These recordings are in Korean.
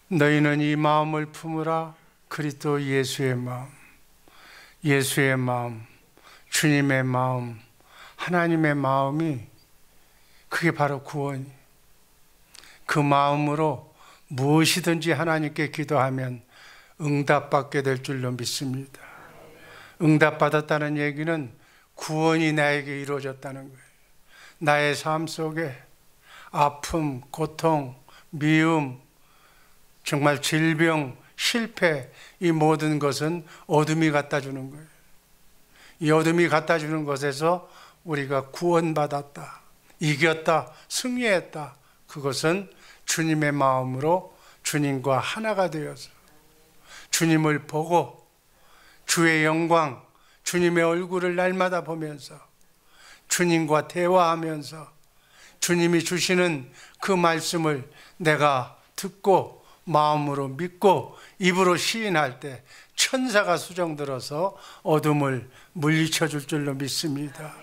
너희는 이 마음을 품으라. 그리스도 예수의 마음, 주님의 마음, 하나님의 마음이 그게 바로 구원이. 그 마음으로 무엇이든지 하나님께 기도하면 응답받게 될 줄로 믿습니다. 응답받았다는 얘기는 구원이 나에게 이루어졌다는 거예요. 나의 삶 속에 아픔, 고통, 미움, 정말 질병, 실패, 이 모든 것은 어둠이 갖다 주는 거예요. 이 어둠이 갖다 주는 것에서 우리가 구원받았다, 이겼다, 승리했다. 그것은 주님의 마음으로 주님과 하나가 되어서 주님을 보고 주의 영광, 주님의 얼굴을 날마다 보면서 주님과 대화하면서 주님이 주시는 그 말씀을 내가 듣고 마음으로 믿고 입으로 시인할 때 천사가 수정들어서 어둠을 물리쳐 줄 줄로 믿습니다.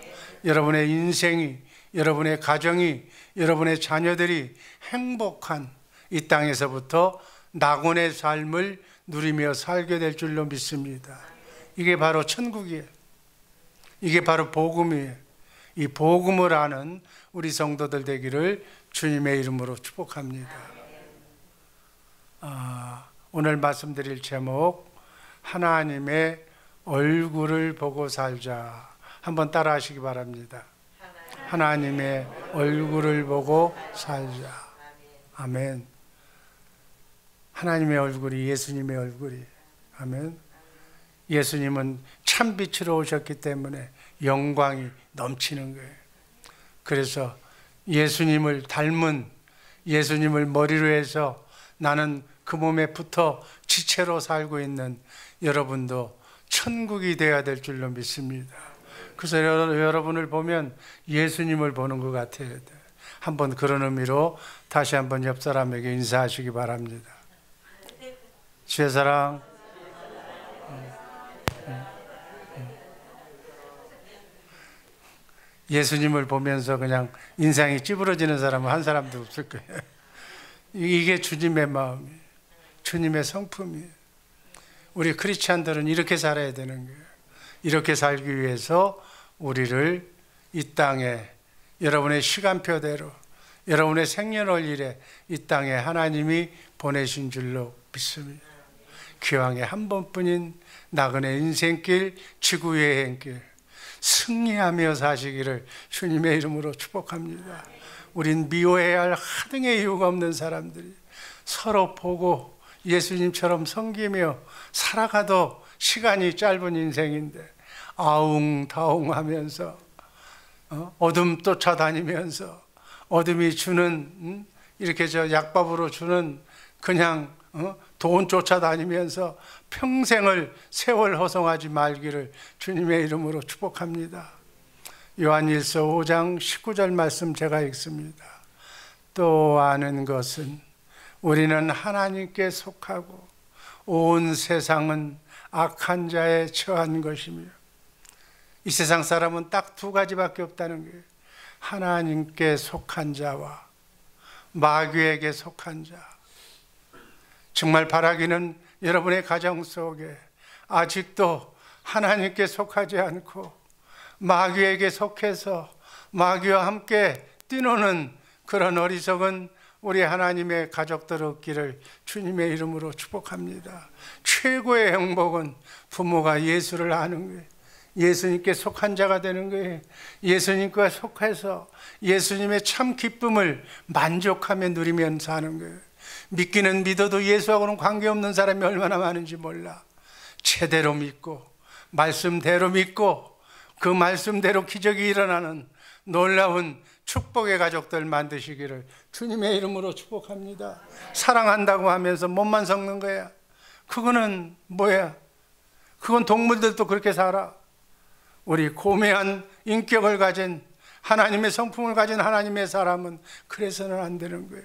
여러분의 인생이, 여러분의 가정이, 여러분의 자녀들이 행복한 이 땅에서부터 낙원의 삶을 누리며 살게 될 줄로 믿습니다. 이게 바로 천국이에요. 이게 바로 복음이에요. 이 복음을 아는 우리 성도들 되기를 주님의 이름으로 축복합니다. 오늘 말씀드릴 제목, 하나님의 얼굴을 보고 살자. 한번 따라 하시기 바랍니다. 하나님의 얼굴을 보고 살자. 아멘. 하나님의 얼굴이 예수님의 얼굴이. 아멘. 예수님은 참빛으로 오셨기 때문에 영광이 넘치는 거예요. 그래서 예수님을 닮은, 예수님을 머리로 해서 나는 그 몸에 붙어 지체로 살고 있는 여러분도 천국이 되어야 될 줄로 믿습니다. 그래서 여러분을 보면 예수님을 보는 것 같아요. 한번 그런 의미로 다시 한번 옆 사람에게 인사하시기 바랍니다. 주의 사랑. 예수님을 보면서 그냥 인상이 찌부러지는 사람은 한 사람도 없을 거예요. 이게 주님의 마음이에요. 주님의 성품이에요. 우리 크리스찬들은 이렇게 살아야 되는 거예요. 이렇게 살기 위해서 우리를 이 땅에 여러분의 시간표대로, 여러분의 생년월일에 이 땅에 하나님이 보내신 줄로 믿습니다. 기왕에 한 번뿐인 나그네 인생길, 지구 여행길 승리하며 사시기를 주님의 이름으로 축복합니다. 우린 미워해야 할 하등의 이유가 없는 사람들이 서로 보고 예수님처럼 섬기며 살아가도 시간이 짧은 인생인데 아웅다웅하면서 어둠 쫓아다니면서 어둠이 주는 이렇게 약밥으로 주는 그냥 돈 쫓아다니면서 평생을 세월 허송하지 말기를 주님의 이름으로 축복합니다. 요한일서 5장 19절 말씀 제가 읽습니다. 또 아는 것은 우리는 하나님께 속하고 온 세상은 악한 자에 처한 것이며, 이 세상 사람은 딱 두 가지밖에 없다는 거예요. 하나님께 속한 자와 마귀에게 속한 자. 정말 바라기는 여러분의 가정 속에 아직도 하나님께 속하지 않고 마귀에게 속해서 마귀와 함께 뛰노는 그런 어리석은 우리 하나님의 가족들 없기를 주님의 이름으로 축복합니다. 최고의 행복은 부모가 예수를 아는 거예요. 예수님께 속한 자가 되는 거예요. 예수님과 속해서 예수님의 참 기쁨을 만족하며 누리면 사는 거예요. 믿기는 믿어도 예수하고는 관계없는 사람이 얼마나 많은지 몰라. 제대로 믿고 말씀대로 믿고 그 말씀대로 기적이 일어나는 놀라운 축복의 가족들 만드시기를 주님의 이름으로 축복합니다. 사랑한다고 하면서 몸만 섞는 거야. 그거는 뭐야? 그건 동물들도 그렇게 살아. 우리 고매한 인격을 가진 하나님의 성품을 가진 하나님의 사람은 그래서는 안 되는 거예요.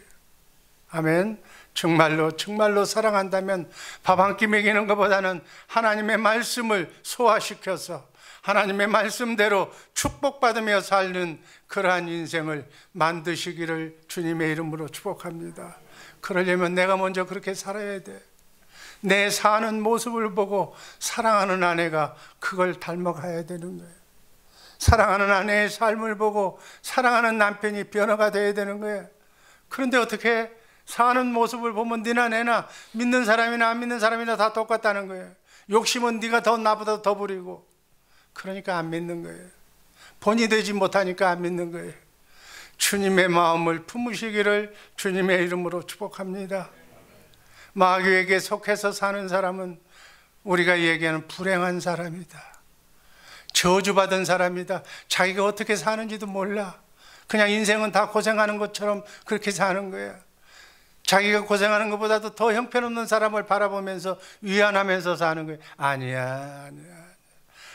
아멘. 정말로 사랑한다면 밥 한 끼 먹이는 것보다는 하나님의 말씀을 소화시켜서 하나님의 말씀대로 축복받으며 살는 그러한 인생을 만드시기를 주님의 이름으로 축복합니다. 그러려면 내가 먼저 그렇게 살아야 돼. 내 사는 모습을 보고 사랑하는 아내가 그걸 닮아가야 되는 거예요. 사랑하는 아내의 삶을 보고 사랑하는 남편이 변화가 돼야 되는 거예요. 그런데 어떻게 사는 모습을 보면 니나 내나 믿는 사람이나 안 믿는 사람이나 다 똑같다는 거예요. 욕심은 네가 더 나보다 더 부리고, 그러니까 안 믿는 거예요. 본이 되지 못하니까 안 믿는 거예요. 주님의 마음을 품으시기를 주님의 이름으로 축복합니다. 마귀에게 속해서 사는 사람은 우리가 얘기하는 불행한 사람이다. 저주받은 사람이다. 자기가 어떻게 사는지도 몰라. 그냥 인생은 다 고생하는 것처럼 그렇게 사는 거야. 자기가 고생하는 것보다도 더 형편없는 사람을 바라보면서 위안하면서 사는 거예요. 아니야.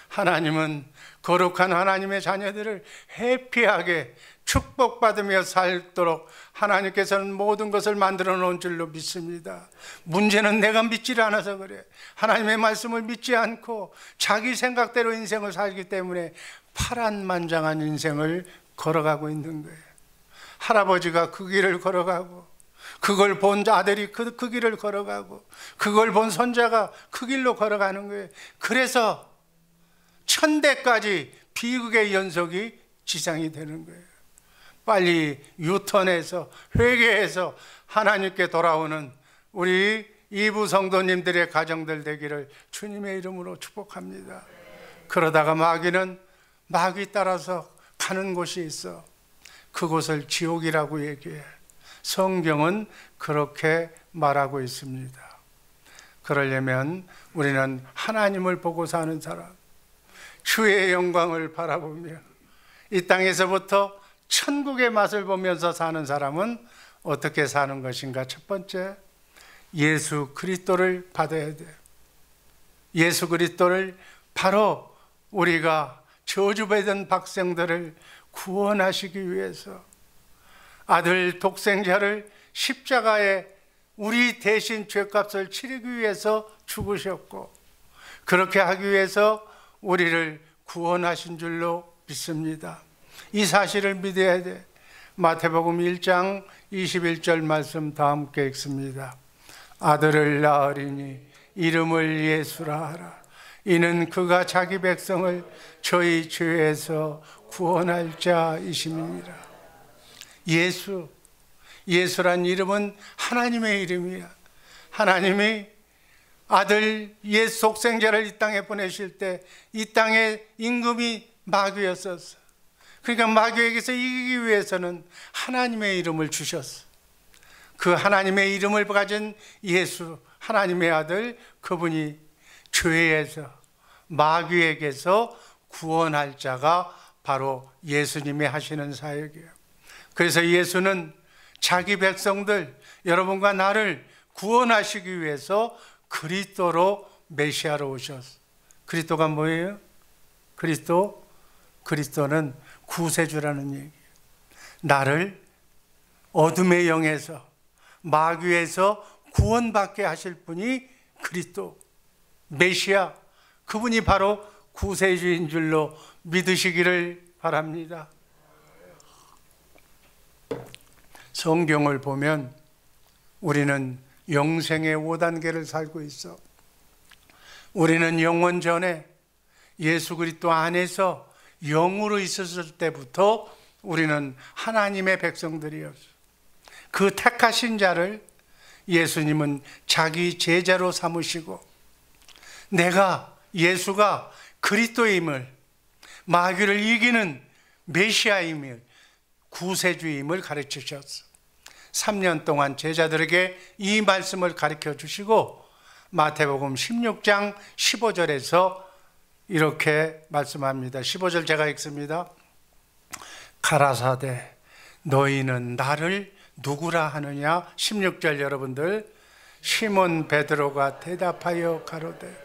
하나님은 거룩한 하나님의 자녀들을 해피하게 축복받으며 살도록 하나님께서는 모든 것을 만들어 놓은 줄로 믿습니다. 문제는 내가 믿지를 않아서 그래. 하나님의 말씀을 믿지 않고 자기 생각대로 인생을 살기 때문에 파란만장한 인생을 걸어가고 있는 거예요. 할아버지가 그 길을 걸어가고, 그걸 본 아들이 그 길을 걸어가고, 그걸 본 손자가 그 길로 걸어가는 거예요. 그래서 1000대까지 비극의 연속이 지상이 되는 거예요. 빨리 유턴해서 회개해서 하나님께 돌아오는 우리 이부 성도님들의 가정들 되기를 주님의 이름으로 축복합니다. 그러다가 마귀는 마귀 따라서 가는 곳이 있어. 그곳을 지옥이라고 얘기해. 성경은 그렇게 말하고 있습니다. 그러려면 우리는 하나님을 보고 사는 사람, 주의 영광을 바라보며 이 땅에서부터 천국의 맛을 보면서 사는 사람은 어떻게 사는 것인가? 첫 번째, 예수 그리스도를 받아야 돼요. 예수 그리스도를, 바로 우리가 저주받은 백성들을 구원하시기 위해서 아들 독생자를 십자가에 우리 대신 죄값을 치르기 위해서 죽으셨고, 그렇게 하기 위해서 우리를 구원하신 줄로 믿습니다. 이 사실을 믿어야 돼. 마태복음 1장 21절 말씀 다 함께 읽습니다. 아들을 낳으리니 이름을 예수라 하라. 이는 그가 자기 백성을 저희 죄에서 구원할 자이심이니라. 예수란 이름은 하나님의 이름이야. 하나님이 아들 예수 독생자를 이 땅에 보내실 때 이 땅의 임금이 마귀였었어. 그러니까 마귀에게서 이기기 위해서는 하나님의 이름을 주셨어. 그 하나님의 이름을 가진 예수, 하나님의 아들, 그분이 죄에서, 마귀에게서 구원할 자가 바로 예수님이 하시는 사역이에요. 그래서 예수는 자기 백성들, 여러분과 나를 구원하시기 위해서 그리스도로 메시아로 오셨어. 그리스도가 뭐예요? 그리스도는 구세주라는 얘기예요. 나를 어둠의 영에서, 마귀에서 구원받게 하실 분이 그리스도, 메시아, 그분이 바로 구세주인 줄로 믿으시기를 바랍니다. 성경을 보면 우리는 영생의 5단계를 살고 있어. 우리는 영원 전에 예수 그리스도 안에서 영으로 있었을 때부터 우리는 하나님의 백성들이었어. 그 택하신 자를 예수님은 자기 제자로 삼으시고, 내가, 예수가 그리스도임을, 마귀를 이기는 메시아임을, 구세주임을 가르치셨어. 3년 동안 제자들에게 이 말씀을 가르쳐 주시고 마태복음 16장 15절에서 이렇게 말씀합니다. 15절 제가 읽습니다. 가라사대 너희는 나를 누구라 하느냐? 16절 여러분들, 시몬 베드로가 대답하여 가로되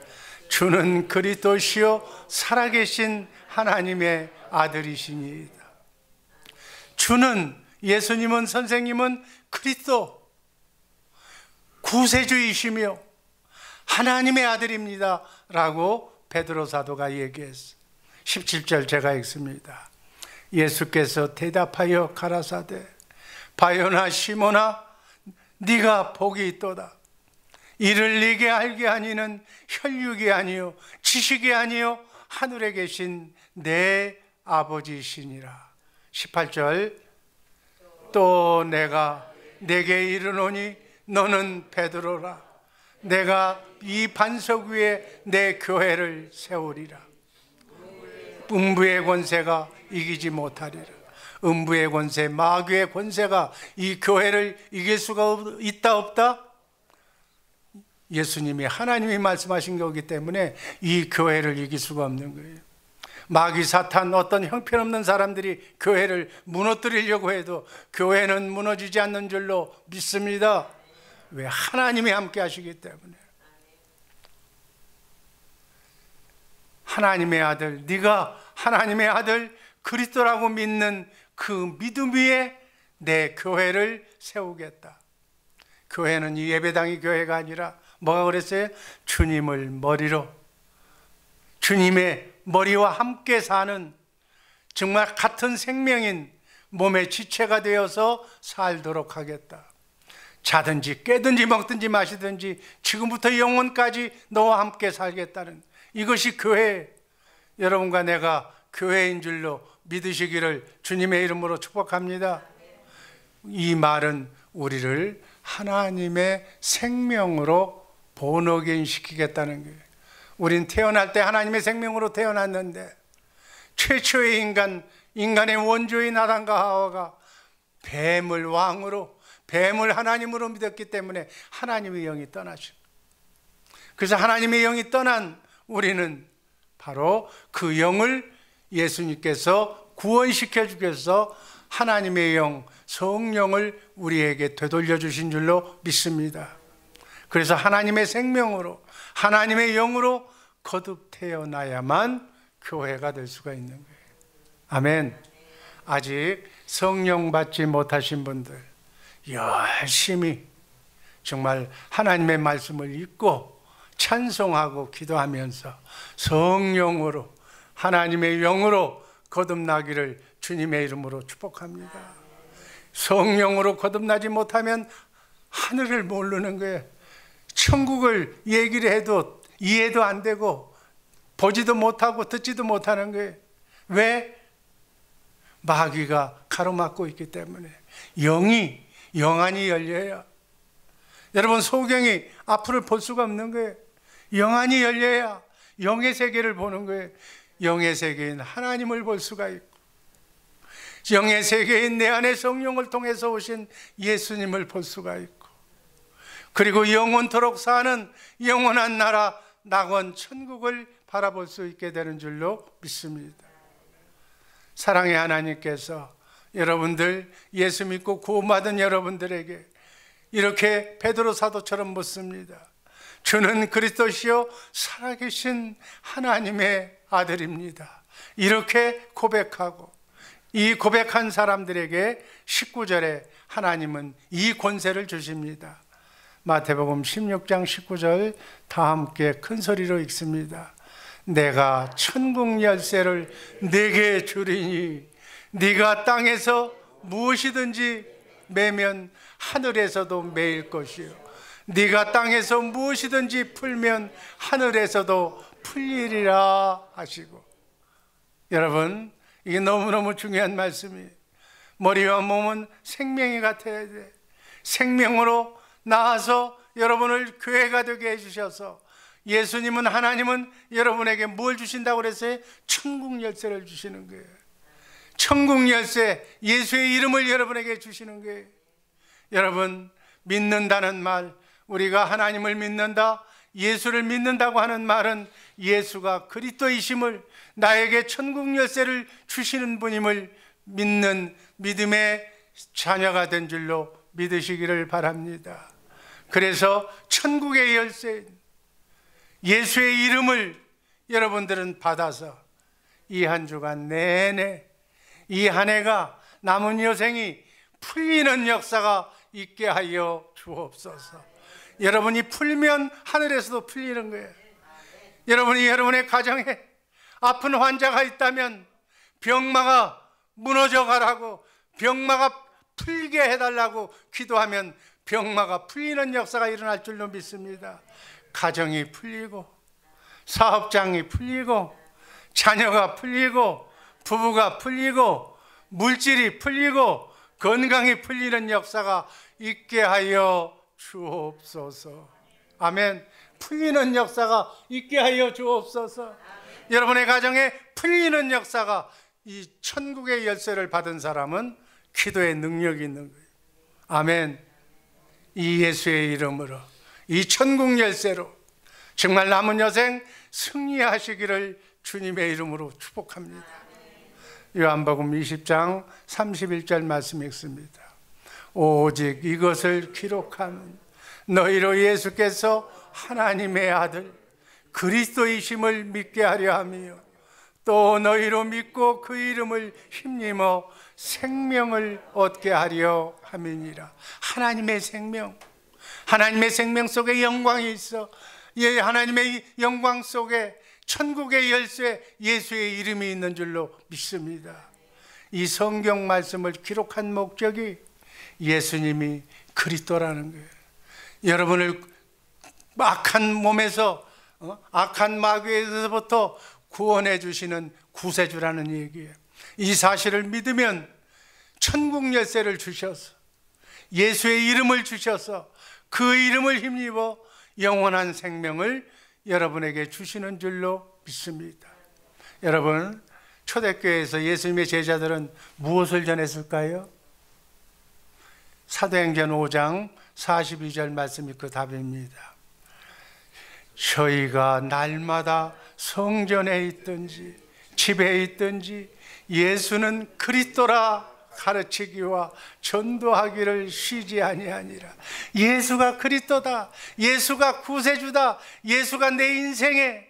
주는 그리스도시요 살아계신 하나님의 아들이시니이다. 주는, 예수님은, 선생님은 그리스도 구세주이시며 하나님의 아들입니다 라고 베드로 사도가 얘기했어. 17절 제가 읽습니다. 예수께서 대답하여 가라사대 바요나 시몬아 네가 복이 있도다. 이를 네게 알게 하니는 혈육이 아니요 지식이 아니요 하늘에 계신 내 아버지시니라. 18절, 또 내가 내게 이르노니 너는 베드로라. 내가 이 반석 위에 내 교회를 세우리라. 음부의 권세가 이기지 못하리라. 음부의 권세, 마귀의 권세가 이 교회를 이길 수가 있다 없다? 예수님이, 하나님이 말씀하신 거기 때문에 이 교회를 이길 수가 없는 거예요. 마귀, 사탄, 어떤 형편없는 사람들이 교회를 무너뜨리려고 해도 교회는 무너지지 않는 줄로 믿습니다. 왜? 하나님이 함께 하시기 때문에. 하나님의 아들, 네가 하나님의 아들 그리스도라고 믿는 그 믿음 위에 내 교회를 세우겠다. 교회는 이 예배당이 교회가 아니라 뭐가 그랬어요? 주님을 머리로, 주님의 머리와 함께 사는 정말 같은 생명인 몸의 지체가 되어서 살도록 하겠다. 자든지 깨든지 먹든지 마시든지 지금부터 영원까지 너와 함께 살겠다는, 이것이 교회, 여러분과 내가 교회인 줄로 믿으시기를 주님의 이름으로 축복합니다. 이 말은 우리를 하나님의 생명으로 본어게인 시키겠다는 거예요. 우린 태어날 때 하나님의 생명으로 태어났는데 최초의 인간의 원조인 아담과 하와가 뱀을 왕으로, 뱀을 하나님으로 믿었기 때문에 하나님의 영이 떠나죠. 그래서 하나님의 영이 떠난 우리는 바로 그 영을 예수님께서 구원시켜 주셔서 하나님의 영, 성령을 우리에게 되돌려 주신 줄로 믿습니다. 그래서 하나님의 생명으로, 하나님의 영으로 거듭 태어나야만 교회가 될 수가 있는 거예요. 아멘. 아직 성령 받지 못하신 분들 열심히 정말 하나님의 말씀을 읽고 찬송하고 기도하면서 성령으로, 하나님의 영으로 거듭나기를 주님의 이름으로 축복합니다. 성령으로 거듭나지 못하면 하늘을 모르는 거예요. 천국을 얘기를 해도 이해도 안 되고 보지도 못하고 듣지도 못하는 거예요. 왜? 마귀가 가로막고 있기 때문에. 영안이 열려야, 여러분 소경이 앞을 볼 수가 없는 거예요. 영안이 열려야 영의 세계를 보는 거예요. 영의 세계인 하나님을 볼 수가 있고, 영의 세계인 내 안에 성령을 통해서 오신 예수님을 볼 수가 있고, 그리고 영원토록 사는 영원한 나라 낙원 천국을 바라볼 수 있게 되는 줄로 믿습니다. 사랑의 하나님께서 여러분들, 예수 믿고 구원받은 여러분들에게 이렇게 베드로 사도처럼 묻습니다. 주는 그리스도시요 살아계신 하나님의 아들입니다. 이렇게 고백하고, 이 고백한 사람들에게 19절에 하나님은 이 권세를 주십니다. 마태복음 16장 19절 다 함께 큰 소리로 읽습니다. 내가 천국 열쇠를 네게 주리니 네가 땅에서 무엇이든지 매면 하늘에서도 매일 것이요, 네가 땅에서 무엇이든지 풀면 하늘에서도 풀리리라 하시고. 여러분, 이게 너무너무 중요한 말씀이에요. 머리와 몸은 생명이 같아야 돼. 생명으로 나와서 여러분을 교회가 되게 해주셔서, 예수님은, 하나님은 여러분에게 뭘 주신다고 그랬어요? 천국 열쇠를 주시는 거예요. 천국 열쇠, 예수의 이름을 여러분에게 주시는 거예요. 여러분, 믿는다는 말, 우리가 하나님을 믿는다, 예수를 믿는다고 하는 말은 예수가 그리스도이심을, 나에게 천국 열쇠를 주시는 분임을 믿는 믿음의 자녀가 된 줄로 믿으시기를 바랍니다. 그래서 천국의 열쇠, 예수의 이름을 여러분들은 받아서 이 한 주간 내내, 이 한 해가, 남은 여생이 풀리는 역사가 있게 하여 주옵소서. 여러분이 풀면 하늘에서도 풀리는 거예요. 여러분이 여러분의 가정에 아픈 환자가 있다면 병마가 무너져 가라고, 병마가 풀게 해달라고 기도하면 병마가 풀리는 역사가 일어날 줄로 믿습니다. 가정이 풀리고, 사업장이 풀리고, 자녀가 풀리고, 부부가 풀리고, 물질이 풀리고, 건강이 풀리는 역사가 있게 하여 주옵소서. 아멘. 풀리는 역사가 있게 하여 주옵소서. 여러분의 가정에 풀리는 역사가, 이 천국의 열쇠를 받은 사람은 기도의 능력이 있는 거예요. 아멘. 이 예수의 이름으로, 이 천국 열쇠로 정말 남은 여생 승리하시기를 주님의 이름으로 축복합니다. 요한복음 20장 31절 말씀 읽습니다. 오직 이것을 기록하면 너희로 예수께서 하나님의 아들 그리스도이심을 믿게 하려 하며 또 너희로 믿고 그 이름을 힘입어 생명을 얻게 하려 함이니라. 하나님의 생명, 하나님의 생명 속에 영광이 있어. 예, 하나님의 영광 속에 천국의 열쇠 예수의 이름이 있는 줄로 믿습니다. 이 성경 말씀을 기록한 목적이 예수님이 그리스도라는 거예요. 여러분을 악한 몸에서, 악한 마귀에서부터 구원해 주시는 구세주라는 얘기예요. 이 사실을 믿으면 천국 열쇠를 주셔서, 예수의 이름을 주셔서 그 이름을 힘입어 영원한 생명을 여러분에게 주시는 줄로 믿습니다. 여러분, 초대교회에서 예수님의 제자들은 무엇을 전했을까요? 사도행전 5장 42절 말씀이 그 답입니다. 저희가 날마다 성전에 있든지 집에 있든지 예수는 그리스도라 가르치기와 전도하기를 쉬지 아니하니라. 예수가 그리스도다, 예수가 구세주다, 예수가 내 인생의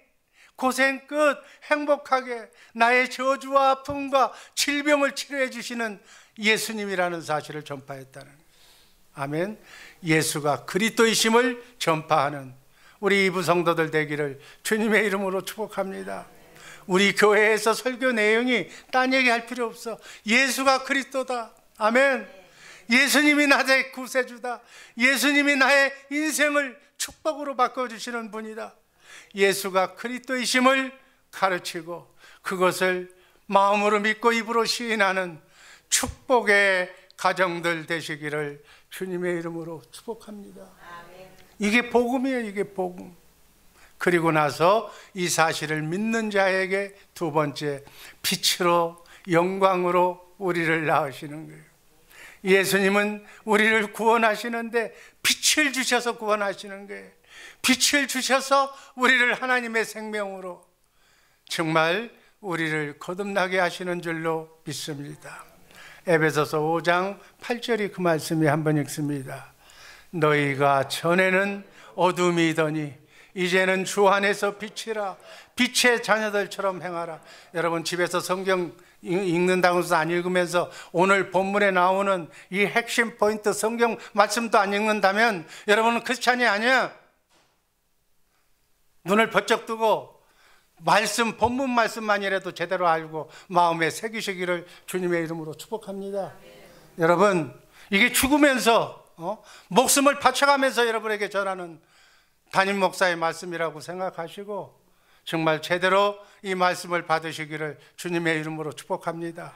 고생 끝 행복하게 나의 저주와 아픔과 질병을 치료해 주시는 예수님이라는 사실을 전파했다는 거예요. 아멘. 예수가 그리스도이심을 전파하는 우리 이부 성도들 되기를 주님의 이름으로 축복합니다. 우리 교회에서 설교 내용이 딴 얘기할 필요 없어. 예수가 그리스도다. 아멘. 예수님이 나의 구세주다. 예수님이 나의 인생을 축복으로 바꿔주시는 분이다. 예수가 그리스도이심을 가르치고 그것을 마음으로 믿고 입으로 시인하는 축복의 가정들 되시기를 주님의 이름으로 축복합니다. 이게 복음이에요. 이게 복음. 그리고 나서 이 사실을 믿는 자에게 두 번째, 빛으로 영광으로 우리를 낳으시는 거예요. 예수님은 우리를 구원하시는데 빛을 주셔서 구원하시는 거예요. 빛을 주셔서 우리를 하나님의 생명으로 정말 우리를 거듭나게 하시는 줄로 믿습니다. 에베소서 5장 8절이 그 말씀이 한번 읽습니다. 너희가 전에는 어둠이더니 이제는 주 안에서 빛이라. 빛의 자녀들처럼 행하라. 여러분, 집에서 성경 읽는다고 해서 안 읽으면서 오늘 본문에 나오는 이 핵심 포인트 성경 말씀도 안 읽는다면 여러분은 크리스찬이 아니야. 눈을 번쩍 뜨고 말씀, 본문 말씀만이라도 제대로 알고 마음에 새기시기를 주님의 이름으로 축복합니다. 여러분, 이게 죽으면서 목숨을 바쳐가면서 여러분에게 전하는 담임 목사의 말씀이라고 생각하시고 정말 제대로 이 말씀을 받으시기를 주님의 이름으로 축복합니다.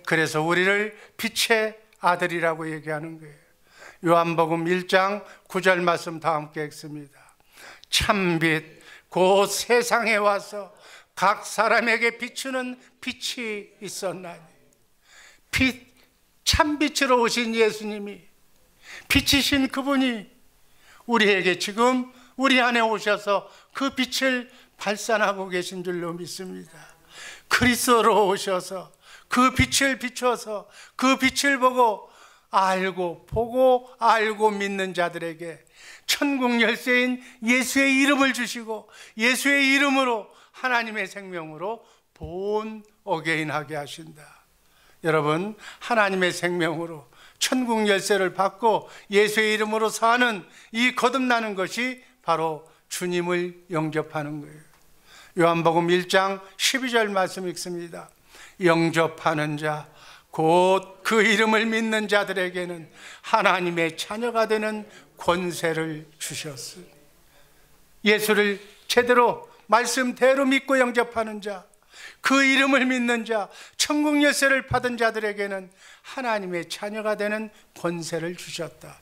그래서 우리를 빛의 아들이라고 얘기하는 거예요. 요한복음 1장 9절 말씀 다 함께 읽습니다. 참빛 곧 세상에 와서 각 사람에게 비추는 빛이 있었나니. 빛, 참빛으로 오신 예수님이, 빛이신 그분이 우리에게 지금 우리 안에 오셔서 그 빛을 발산하고 계신 줄로 믿습니다. 그리스도로 오셔서 그 빛을 비춰서 그 빛을 보고 알고 믿는 자들에게 천국 열쇠인 예수의 이름을 주시고 예수의 이름으로 하나님의 생명으로 본 어게인하게 하신다. 여러분, 하나님의 생명으로 천국 열쇠를 받고 예수의 이름으로 사는 이 거듭나는 것이 바로 주님을 영접하는 거예요. 요한복음 1장 12절 말씀 읽습니다. 영접하는 자 곧 그 이름을 믿는 자들에게는 하나님의 자녀가 되는 권세를 주셨으니. 예수를 제대로 말씀대로 믿고 영접하는 자, 그 이름을 믿는 자, 천국 열쇠를 받은 자들에게는 하나님의 자녀가 되는 권세를 주셨다.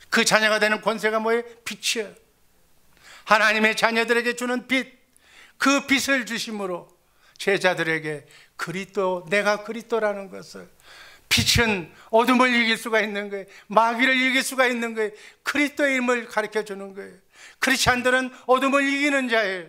그 자녀가 되는 권세가 뭐예요? 빛이에요. 하나님의 자녀들에게 주는 빛, 그 빛을 주심으로 제자들에게 그리스도, 내가 그리스도라는 것을, 빛은 어둠을 이길 수가 있는 거예요. 마귀를 이길 수가 있는 거예요. 그리스도의 이름을 가르쳐 주는 거예요. 크리스찬들은 어둠을 이기는 자예요.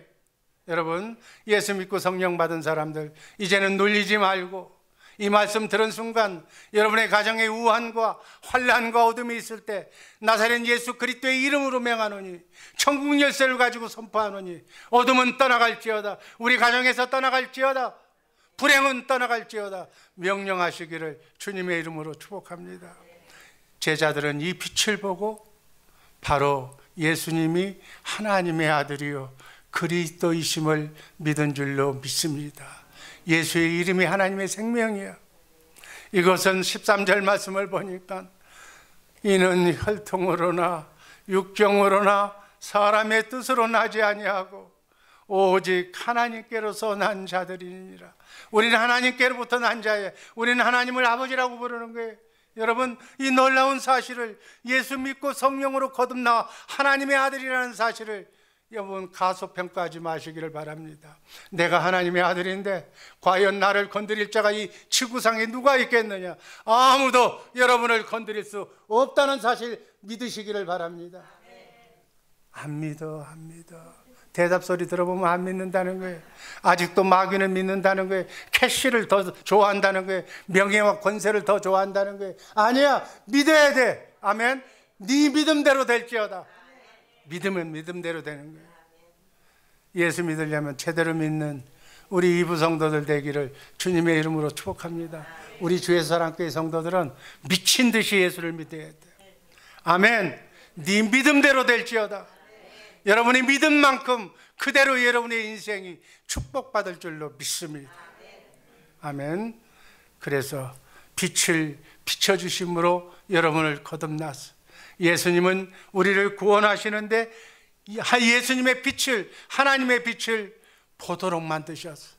여러분, 예수 믿고 성령 받은 사람들, 이제는 놀리지 말고, 이 말씀 들은 순간 여러분의 가정에 우환과 환난과 어둠이 있을 때 나사렛 예수 그리스도의 이름으로 명하노니, 천국 열쇠를 가지고 선포하노니, 어둠은 떠나갈지어다, 우리 가정에서 떠나갈지어다, 불행은 떠나갈지어다 명령하시기를 주님의 이름으로 축복합니다. 제자들은 이 빛을 보고 바로 예수님이 하나님의 아들이요 그리스도이심을 믿은 줄로 믿습니다. 예수의 이름이 하나님의 생명이야. 이것은 13절 말씀을 보니까 이는 혈통으로나 육정으로나 사람의 뜻으로 나지 아니하고 오직 하나님께로서 난 자들이니라. 우리는 하나님께로부터 난 자예요. 우리는 하나님을 아버지라고 부르는 거예요. 여러분, 이 놀라운 사실을, 예수 믿고 성령으로 거듭나 하나님의 아들이라는 사실을 여러분 가소평가하지 마시기를 바랍니다. 내가 하나님의 아들인데 과연 나를 건드릴 자가 이 지구상에 누가 있겠느냐? 아무도 여러분을 건드릴 수 없다는 사실 믿으시기를 바랍니다. 안 믿어, 안 믿어. 대답 소리 들어보면 안 믿는다는 거예요. 아직도 마귀는 믿는다는 거예요. 캐시를 더 좋아한다는 거예요. 명예와 권세를 더 좋아한다는 거예요. 아니야, 믿어야 돼. 아멘. 네 믿음대로 될지어다. 믿으면 믿음대로 되는 거예요. 예수 믿으려면 제대로 믿는 우리 이부 성도들 되기를 주님의 이름으로 축복합니다. 우리 주의 사랑교회 성도들은 미친 듯이 예수를 믿어야 돼요. 아멘. 네 믿음대로 될지어다. 여러분이 믿은 만큼 그대로 여러분의 인생이 축복받을 줄로 믿습니다. 아멘. 그래서 빛을 비춰주심으로 여러분을 거듭났어. 예수님은 우리를 구원하시는데 예수님의 빛을, 하나님의 빛을 보도록 만드셨어.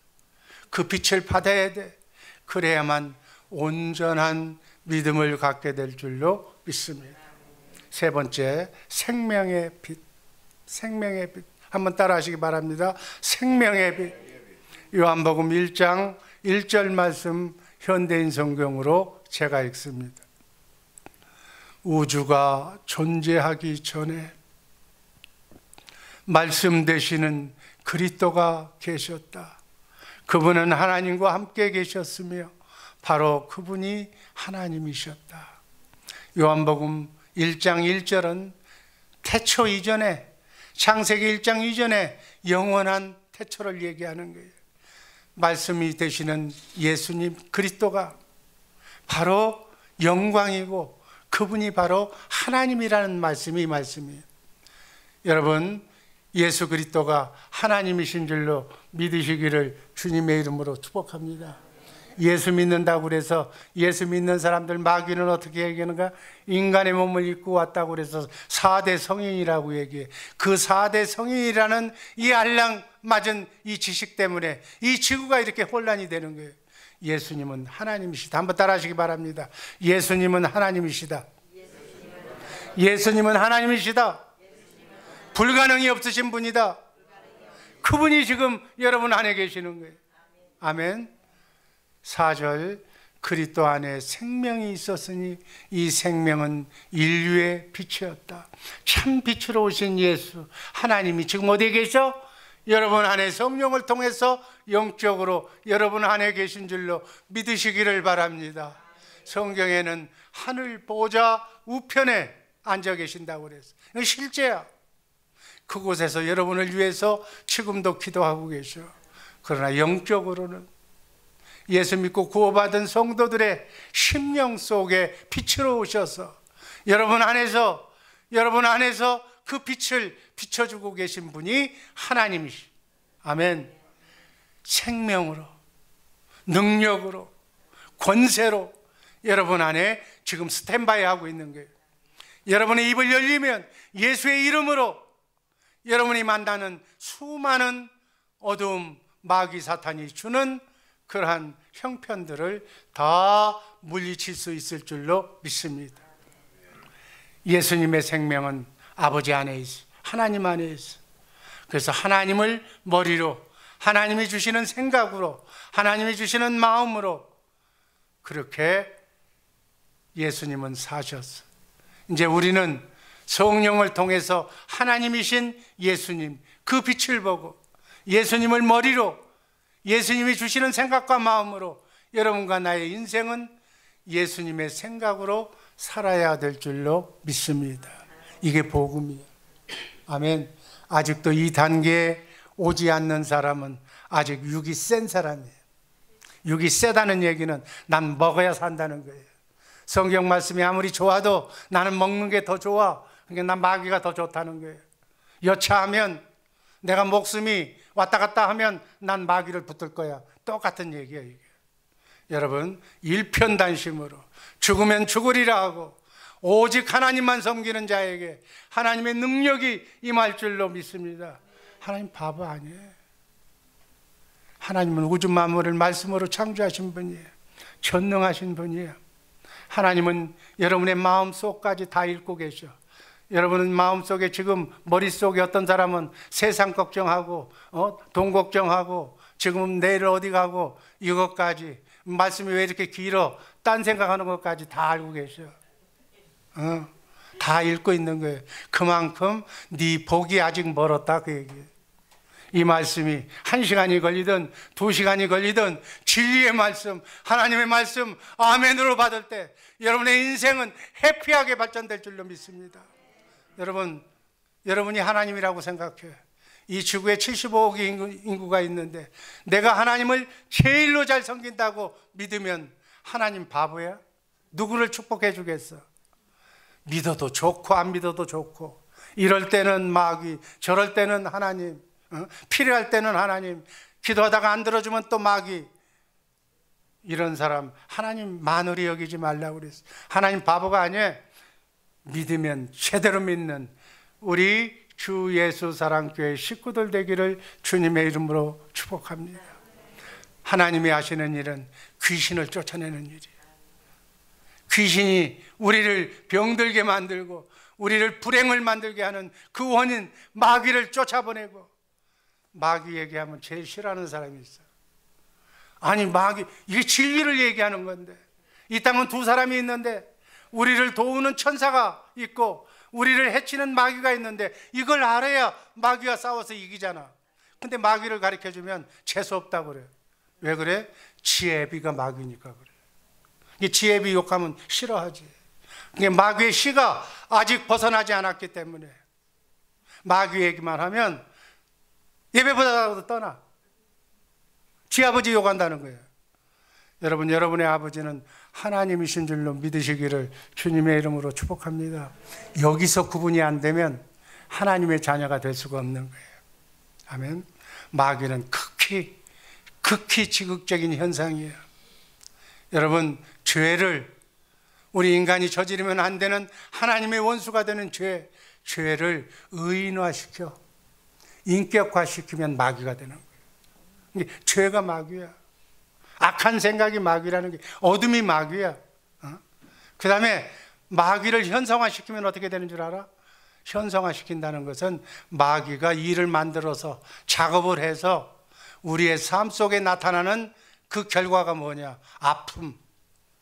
그 빛을 받아야 돼. 그래야만 온전한 믿음을 갖게 될 줄로 믿습니다. 세 번째, 생명의 빛. 생명의 빛. 한번 따라 하시기 바랍니다. 생명의 빛. 요한복음 1장 1절 말씀 현대인 성경으로 제가 읽습니다. 우주가 존재하기 전에 말씀 되시는 그리스도가 계셨다. 그분은 하나님과 함께 계셨으며 바로 그분이 하나님이셨다. 요한복음 1장 1절은 태초 이전에, 창세기 1장 이전에 영원한 태초를 얘기하는 거예요. 말씀이 되시는 예수님 그리스도가 바로 영광이고 그분이 바로 하나님이라는 말씀이 이 말씀이에요. 여러분, 예수 그리스도가 하나님이신 줄로 믿으시기를 주님의 이름으로 축복합니다. 예수 믿는다고 그래서, 예수 믿는 사람들 마귀는 어떻게 얘기하는가? 인간의 몸을 입고 왔다고 그래서 4대 성인이라고 얘기해. 그 4대 성인이라는 이 알랑맞은 이 지식 때문에 이 지구가 이렇게 혼란이 되는 거예요. 예수님은 하나님이시다. 한번 따라 하시기 바랍니다. 예수님은 하나님이시다. 예수님은 하나님이시다. 불가능이 없으신 분이다. 그분이 지금 여러분 안에 계시는 거예요. 아멘. 4절, 그리스도 안에 생명이 있었으니 이 생명은 인류의 빛이었다. 참 빛으로 오신 예수 하나님이 지금 어디에 계셔? 여러분 안에 성령을 통해서 영적으로 여러분 안에 계신 줄로 믿으시기를 바랍니다. 성경에는 하늘 보좌 우편에 앉아 계신다고 그랬어요. 이거 실제야. 그곳에서 여러분을 위해서 지금도 기도하고 계셔. 그러나 영적으로는 예수 믿고 구원받은 성도들의 심령 속에 빛으로 오셔서 여러분 안에서 그 빛을 비춰주고 계신 분이 하나님이시. 아멘. 생명으로, 능력으로, 권세로 여러분 안에 지금 스탠바이 하고 있는 거예요. 여러분의 입을 열리면 예수의 이름으로 여러분이 만나는 수많은 어두움, 마귀 사탄이 주는 그러한 형편들을 다 물리칠 수 있을 줄로 믿습니다. 예수님의 생명은 아버지 안에 있어, 하나님 안에 있어. 그래서 하나님을 머리로, 하나님이 주시는 생각으로, 하나님이 주시는 마음으로 그렇게 예수님은 사셨어. 이제 우리는 성령을 통해서 하나님이신 예수님, 그 빛을 보고 예수님을 머리로, 예수님이 주시는 생각과 마음으로 여러분과 나의 인생은 예수님의 생각으로 살아야 될 줄로 믿습니다. 이게 복음이에요. 아멘. 아직도 이 단계에 오지 않는 사람은 아직 육이 센 사람이에요. 육이 세다는 얘기는 난 먹어야 산다는 거예요. 성경 말씀이 아무리 좋아도 나는 먹는 게 더 좋아. 그러니까 난 마귀가 더 좋다는 거예요. 여차하면 내가 목숨이 왔다 갔다 하면 난 마귀를 붙들 거야. 똑같은 얘기예요, 이게. 여러분, 일편단심으로 죽으면 죽으리라 하고 오직 하나님만 섬기는 자에게 하나님의 능력이 임할 줄로 믿습니다. 하나님 바보 아니에요. 하나님은 우주 만물을 말씀으로 창조하신 분이에요. 전능하신 분이에요. 하나님은 여러분의 마음속까지 다 읽고 계셔. 여러분은 마음속에 지금 머릿속에 어떤 사람은 세상 걱정하고 돈 걱정하고 지금 내일 어디 가고 이것까지 말씀이 왜 이렇게 길어 딴 생각하는 것까지 다 알고 계셔. 다 읽고 있는 거예요. 그만큼 네 복이 아직 멀었다 그 얘기예요. 이 말씀이 1시간이 걸리든 2시간이 걸리든 진리의 말씀, 하나님의 말씀 아멘으로 받을 때 여러분의 인생은 해피하게 발전될 줄로 믿습니다. 여러분이 하나님이라고 생각해요. 이 지구에 75억 인구가 있는데 내가 하나님을 제일로 잘 섬긴다고 믿으면 하나님 바보야? 누구를 축복해 주겠어? 믿어도 좋고 안 믿어도 좋고, 이럴 때는 마귀, 저럴 때는 하나님, 필요할 때는 하나님, 기도하다가 안 들어주면 또 마귀. 이런 사람 하나님 만으로 여기지 말라고 그랬어. 하나님 바보가 아니에요. 믿으면 제대로 믿는 우리 주 예수 사랑교회 식구들 되기를 주님의 이름으로 축복합니다. 하나님이 하시는 일은 귀신을 쫓아내는 일이에요. 귀신이 우리를 병들게 만들고 우리를 불행을 만들게 하는 그 원인, 마귀를 쫓아보내고, 마귀 얘기하면 제일 싫어하는 사람이 있어요. 아니 마귀, 이게 진리를 얘기하는 건데, 이 땅은 두 사람이 있는데 우리를 도우는 천사가 있고 우리를 해치는 마귀가 있는데 이걸 알아야 마귀와 싸워서 이기잖아. 근데 마귀를 가르쳐주면 재수없다고 그래요. 왜 그래? 지혜비가 마귀니까 그래. 지혜비 욕하면 싫어하지. 마귀의 씨가 아직 벗어나지 않았기 때문에 마귀 얘기만 하면 예배보다도 떠나. 지 아버지 욕한다는 거예요. 여러분, 여러분의 아버지는 하나님이신 줄로 믿으시기를 주님의 이름으로 축복합니다. 여기서 구분이 안 되면 하나님의 자녀가 될 수가 없는 거예요. 아멘. 마귀는 극히 지극적인 현상이에요. 여러분, 죄를, 우리 인간이 저지르면 안 되는 하나님의 원수가 되는 죄를 의인화시켜 인격화시키면 마귀가 되는 거예요. 죄가 마귀야. 악한 생각이 마귀라는 게, 어둠이 마귀야. 그 다음에 마귀를 현성화시키면 어떻게 되는 줄 알아? 현성화시킨다는 것은 마귀가 일을 만들어서 작업을 해서 우리의 삶 속에 나타나는 그 결과가 뭐냐? 아픔,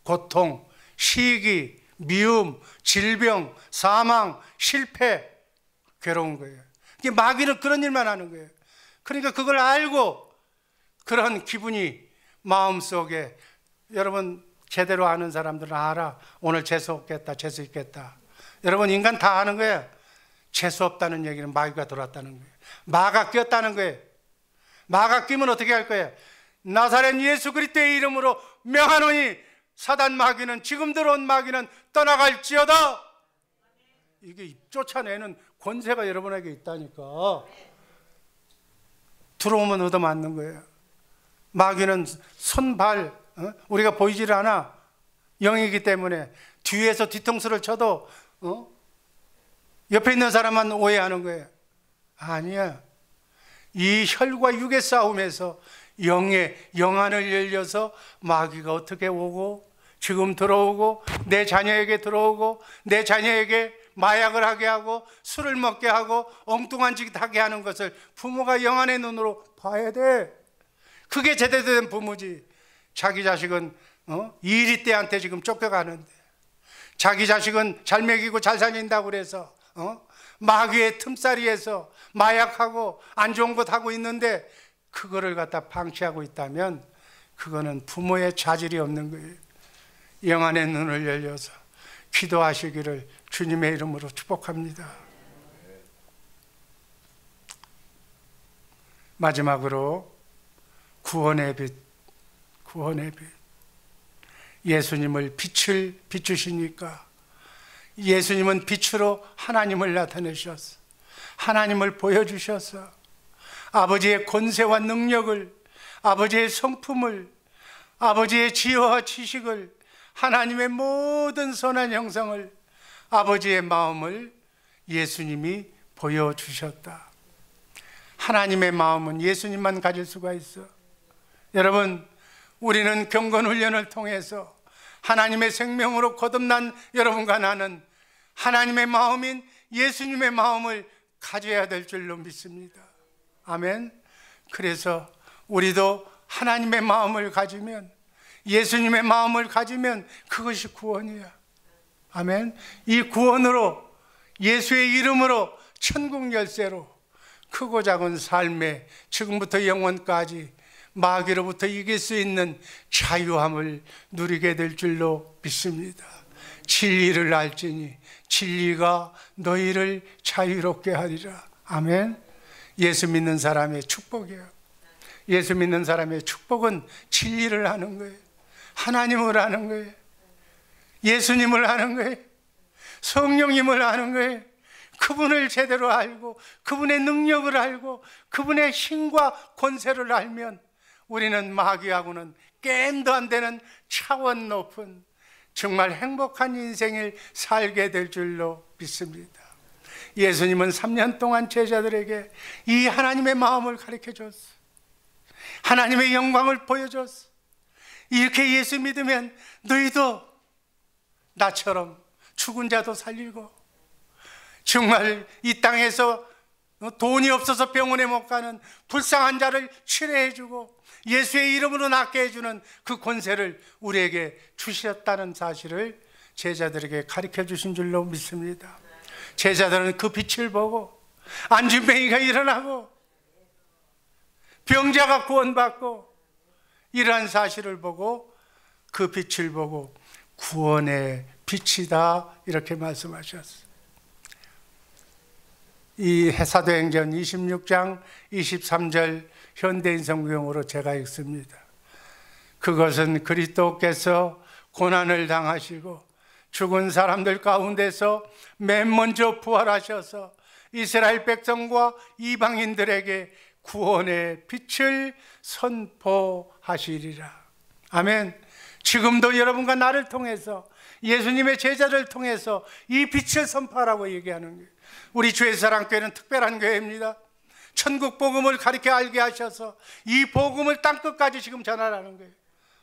고통, 시기, 미움, 질병, 사망, 실패, 괴로운 거예요. 마귀는 그런 일만 하는 거예요. 그러니까 그걸 알고 그런 기분이 마음속에, 여러분 제대로 아는 사람들은 알아. 오늘 재수 없겠다, 재수 있겠다. 여러분, 인간 다 아는 거예요. 재수 없다는 얘기는 마귀가 들어왔다는 거예요. 마가 꼈다는 거예요. 마가 끼면 어떻게 할 거예요? 나사렛 예수 그리스도의 이름으로 명하노니 사단 마귀는, 지금 들어온 마귀는 떠나갈지어다. 이게 쫓아내는 권세가 여러분에게 있다니까. 들어오면 얻어맞는 거예요. 마귀는 손발 우리가 보이질 않아. 영이기 때문에 뒤에서 뒤통수를 쳐도 옆에 있는 사람만 오해하는 거예요. 아니야. 이 혈과 육의 싸움에서 영 안을 열려서 마귀가 어떻게 오고 지금 들어오고 내 자녀에게 들어오고 내 자녀에게 마약을 하게 하고 술을 먹게 하고 엉뚱한 짓 하게 하는 것을 부모가 영안의 눈으로 봐야 돼. 그게 제대로 된 부모지. 자기 자식은 이리 때한테 지금 쫓겨가는데, 자기 자식은 잘 먹이고 잘 살린다고 그래서 마귀의 틈사리에서 마약하고 안 좋은 것 하고 있는데 그거를 갖다 방치하고 있다면 그거는 부모의 자질이 없는 거예요. 영안의 눈을 열려서 기도하시기를 주님의 이름으로 축복합니다. 마지막으로 구원의 빛. 예수님을 빛을 비추시니까 예수님은 빛으로 하나님을 나타내셨어. 하나님을 보여주셔서 아버지의 권세와 능력을, 아버지의 성품을, 아버지의 지혜와 지식을, 하나님의 모든 선한 형상을, 아버지의 마음을 예수님이 보여주셨다. 하나님의 마음은 예수님만 가질 수가 있어. 여러분, 우리는 경건훈련을 통해서 하나님의 생명으로 거듭난 여러분과 나는 하나님의 마음인 예수님의 마음을 가져야 될 줄로 믿습니다. 아멘. 그래서 우리도 하나님의 마음을 가지면, 예수님의 마음을 가지면 그것이 구원이야. 아멘. 이 구원으로, 예수의 이름으로 천국 열쇠로 크고 작은 삶에 지금부터 영원까지 마귀로부터 이길 수 있는 자유함을 누리게 될 줄로 믿습니다. 진리를 알지니 진리가 너희를 자유롭게 하리라. 아멘. 예수 믿는 사람의 축복이에요. 예수 믿는 사람의 축복은 진리를 아는 거예요. 하나님을 아는 거예요. 예수님을 아는 거예요. 성령님을 아는 거예요. 그분을 제대로 알고 그분의 능력을 알고 그분의 힘과 권세를 알면 우리는 마귀하고는 게임도 안 되는 차원 높은 정말 행복한 인생을 살게 될 줄로 믿습니다. 예수님은 3년 동안 제자들에게 이 하나님의 마음을 가르쳐 줬어. 하나님의 영광을 보여줬어. 이렇게 예수 믿으면 너희도 나처럼 죽은 자도 살리고, 정말 이 땅에서 돈이 없어서 병원에 못 가는 불쌍한 자를 치료해주고 예수의 이름으로 낫게 해주는 그 권세를 우리에게 주셨다는 사실을 제자들에게 가르쳐 주신 줄로 믿습니다. 제자들은 그 빛을 보고 안진뱅이가 일어나고 병자가 구원받고 이러한 사실을 보고 그 빛을 보고 구원의 빛이다 이렇게 말씀하셨어요. 이 사도행전 26장 23절 현대인 성경으로 제가 읽습니다. 그것은 그리스도께서 고난을 당하시고 죽은 사람들 가운데서 맨 먼저 부활하셔서 이스라엘 백성과 이방인들에게 구원의 빛을 선포하시리라. 아멘. 지금도 여러분과 나를 통해서, 예수님의 제자를 통해서 이 빛을 선포하라고 얘기하는 거예요. 우리 주의 사랑교회는 특별한 교회입니다. 천국 복음을 가르쳐 알게 하셔서 이 복음을 땅끝까지 지금 전하라는 거예요.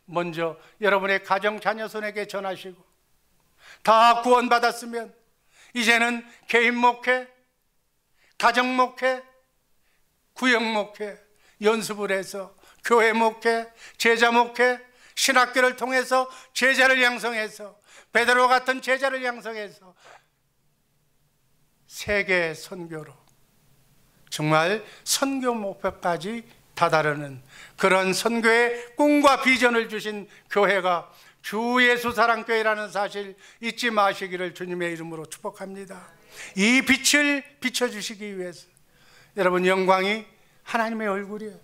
먼저 여러분의 가정 자녀 손에게 전하시고, 다 구원받았으면 이제는 개인 목회, 가정 목회, 구역 목회 연습을 해서 교회 목회, 제자 목회, 신학교를 통해서 제자를 양성해서 베드로 같은 제자를 양성해서 세계 선교로 정말 선교 목표까지 다다르는 그런 선교의 꿈과 비전을 주신 교회가 주 예수 사랑교회라는 사실 잊지 마시기를 주님의 이름으로 축복합니다. 이 빛을 비춰주시기 위해서 여러분, 영광이 하나님의 얼굴이에요.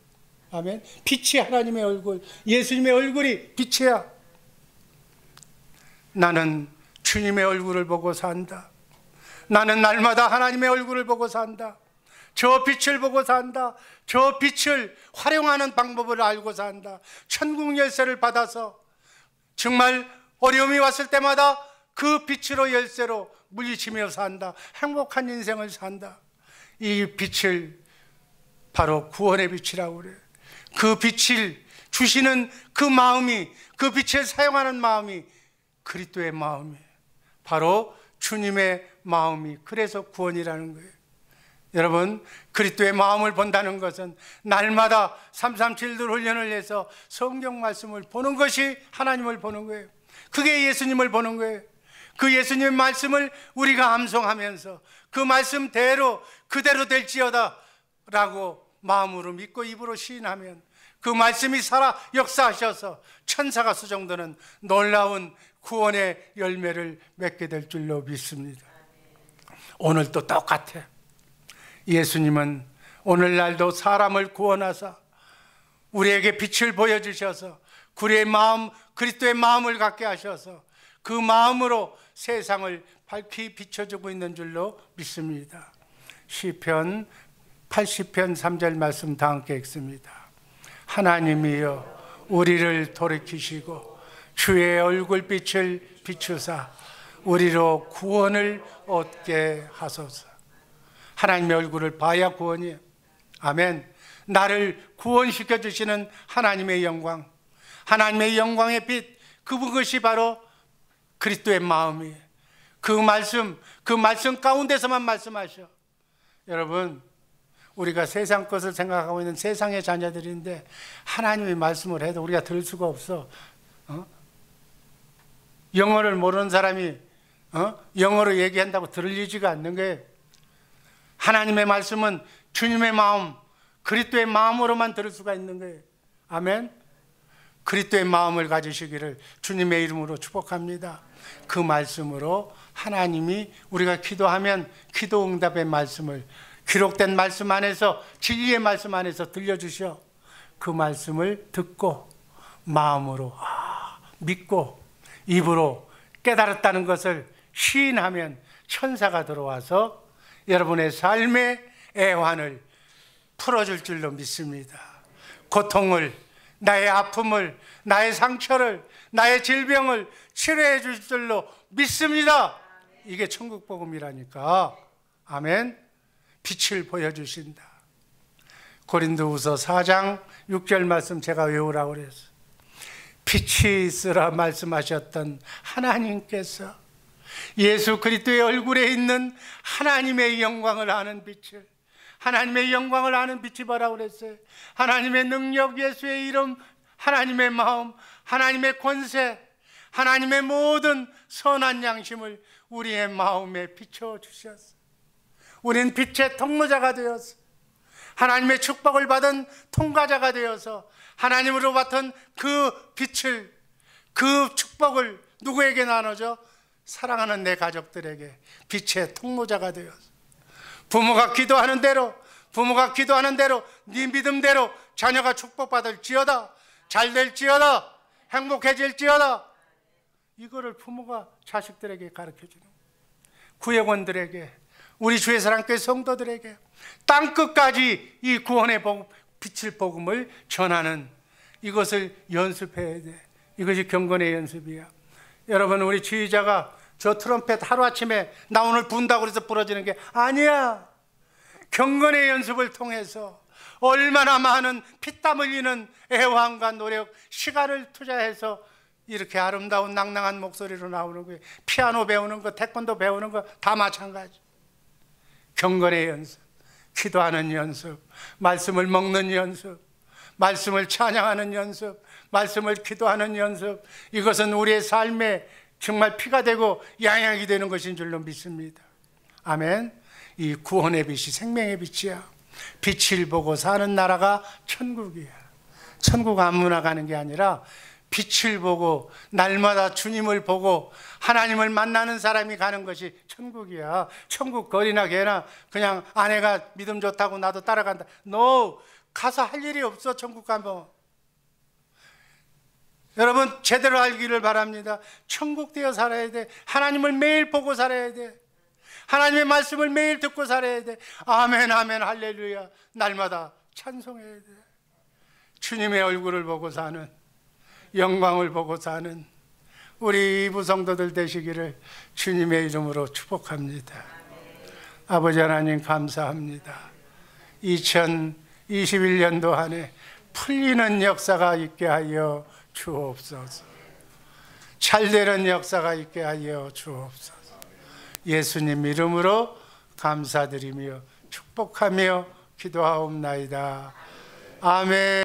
아멘. 빛이 하나님의 얼굴, 예수님의 얼굴이 빛이야. 나는 주님의 얼굴을 보고 산다. 나는 날마다 하나님의 얼굴을 보고 산다. 저 빛을 보고 산다. 저 빛을 활용하는 방법을 알고 산다. 천국 열쇠를 받아서 정말 어려움이 왔을 때마다 그 빛으로 열쇠로 물리치며 산다. 행복한 인생을 산다. 이 빛을 바로 구원의 빛이라고 그래요. 그 빛을 주시는 그 마음이, 그 빛을 사용하는 마음이 그리스도의 마음이에요. 바로 주님의 마음이, 그래서 구원이라는 거예요. 여러분, 그리스도의 마음을 본다는 것은 날마다 337들 훈련을 해서 성경 말씀을 보는 것이 하나님을 보는 거예요. 그게 예수님을 보는 거예요. 그 예수님의 말씀을 우리가 암송하면서 그 말씀대로 그대로 될지어다 라고 마음으로 믿고 입으로 시인하면 그 말씀이 살아 역사하셔서 천사가 수정되는 놀라운 구원의 열매를 맺게 될 줄로 믿습니다. 오늘도 똑같아. 예수님은 오늘날도 사람을 구원하사 우리에게 빛을 보여주셔서 그리스도의 마음, 그리스도의 마음을 갖게 하셔서 그 마음으로 세상을 밝히 비춰주고 있는 줄로 믿습니다. 시편 80편 3절 말씀 다 함께 읽습니다. 하나님이여 우리를 돌이키시고 주의 얼굴빛을 비추사 우리로 구원을 얻게 하소서. 하나님의 얼굴을 봐야 구원이에요. 아멘. 나를 구원시켜 주시는 하나님의 영광, 하나님의 영광의 빛, 그것이 바로 그리스도의 마음이에요. 그 말씀 가운데서만 말씀하셔. 여러분, 우리가 세상 것을 생각하고 있는 세상의 자녀들인데 하나님의 말씀을 해도 우리가 들을 수가 없어. 영어를 모르는 사람이 영어로 얘기한다고 들리지가 않는 거예요. 하나님의 말씀은 주님의 마음, 그리스도의 마음으로만 들을 수가 있는 거예요. 아멘. 그리스도의 마음을 가지시기를 주님의 이름으로 축복합니다. 그 말씀으로 하나님이 우리가 기도하면 기도 응답의 말씀을 기록된 말씀 안에서, 진리의 말씀 안에서 들려주셔. 그 말씀을 듣고 마음으로 믿고 입으로 깨달았다는 것을 시인하면 천사가 들어와서 여러분의 삶의 애환을 풀어줄 줄로 믿습니다. 고통을, 나의 아픔을, 나의 상처를, 나의 질병을 치료해 줄 줄로 믿습니다. 이게 천국 복음이라니까. 아멘. 빛을 보여주신다. 고린도후서 4장 6절 말씀 제가 외우라고 그랬어요. 빛이 있으라 말씀하셨던 하나님께서 예수 그리스도의 얼굴에 있는 하나님의 영광을 아는 빛을, 하나님의 영광을 아는 빛이 뭐라고 그랬어요? 하나님의 능력, 예수의 이름, 하나님의 마음, 하나님의 권세, 하나님의 모든 선한 양심을 우리의 마음에 비춰주셨어요. 우리는 빛의 통로자가 되어서 하나님의 축복을 받은 통과자가 되어서 하나님으로 받은 그 빛을, 그 축복을 누구에게 나눠줘? 사랑하는 내 가족들에게 빛의 통로자가 되어서 부모가 기도하는 대로 네 믿음대로 자녀가 축복받을지어다, 잘될지어다, 행복해질지어다. 이거를 부모가 자식들에게 가르쳐주는 거예요. 구역원들에게, 우리 주의 사랑교회 성도들에게 땅끝까지 이 구원의 복음, 빛을 복음을 전하는 이것을 연습해야 돼. 이것이 경건의 연습이야. 여러분, 우리 지휘자가 저 트럼펫 하루아침에 나 오늘 분다고 해서 부러지는 게 아니야. 경건의 연습을 통해서 얼마나 많은 피땀 흘리는 애환과 노력, 시간을 투자해서 이렇게 아름다운 낭낭한 목소리로 나오는 거예요. 피아노 배우는 거, 태권도 배우는 거 다 마찬가지. 경건의 연습, 기도하는 연습, 말씀을 먹는 연습, 말씀을 찬양하는 연습, 말씀을 기도하는 연습, 이것은 우리의 삶에 정말 피가 되고 양약이 되는 것인 줄로 믿습니다. 아멘. 이 구원의 빛이 생명의 빛이야. 빛을 보고 사는 나라가 천국이야. 천국 아무나 가는 게 아니라 빛을 보고 날마다 주님을 보고 하나님을 만나는 사람이 가는 것이 천국이야. 천국 거리나 개나 그냥 아내가 믿음 좋다고 나도 따라간다. No, 가서 할 일이 없어. 천국 가면. 여러분, 제대로 알기를 바랍니다. 천국 되어 살아야 돼. 하나님을 매일 보고 살아야 돼. 하나님의 말씀을 매일 듣고 살아야 돼. 아멘, 아멘, 할렐루야. 날마다 찬송해야 돼. 주님의 얼굴을 보고 사는, 영광을 보고 사는 우리 이부 성도들 되시기를 주님의 이름으로 축복합니다. 아버지 하나님 감사합니다. 2021년도 한 해 풀리는 역사가 있게 하여 주옵소서. 잘되는 역사가 있게 하여 주옵소서. 예수님 이름으로 감사드리며 축복하며 기도하옵나이다. 아멘.